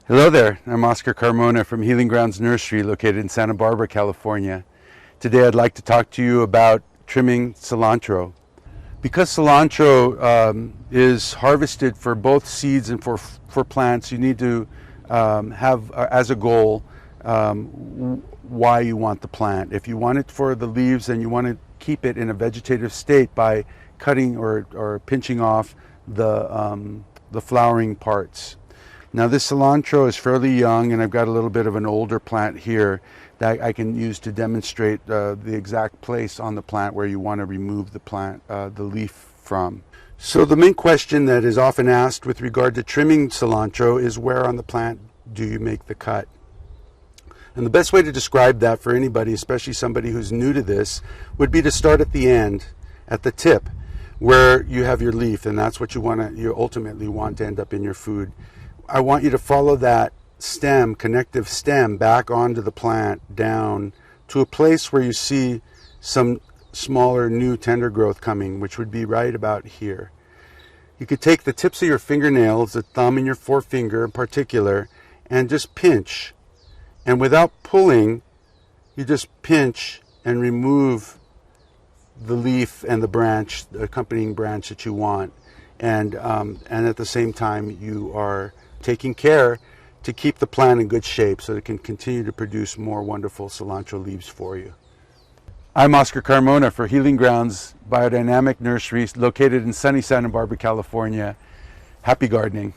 Hello there, I'm Oscar Carmona from Healing Grounds Nursery located in Santa Barbara, California. Today I'd like to talk to you about trimming cilantro. Because cilantro is harvested for both seeds and for plants, you need to have as a goal why you want the plant. If you want it for the leaves, then you want to keep it in a vegetative state by cutting or pinching off the flowering parts. Now this cilantro is fairly young, and I've got a little bit of an older plant here that I can use to demonstrate the exact place on the plant where you want to remove the plant, the leaf from. So the main question that is often asked with regard to trimming cilantro is, where on the plant do you make the cut? And the best way to describe that for anybody, especially somebody who's new to this, would be to start at the end, at the tip, where you have your leaf, and that's what you ultimately want to end up in your food. I want you to follow that stem, connective stem, back onto the plant, down to a place where you see some smaller new tender growth coming, which would be right about here. You could take the tips of your fingernails, the thumb and your forefinger in particular, and just pinch. And without pulling, you just pinch and remove the leaf and the branch, the accompanying branch that you want. And at the same time, you are taking care to keep the plant in good shape so that it can continue to produce more wonderful cilantro leaves for you. I'm Oscar Carmona for Healing Grounds Biodynamic Nursery located in sunny Santa Barbara, California. Happy gardening.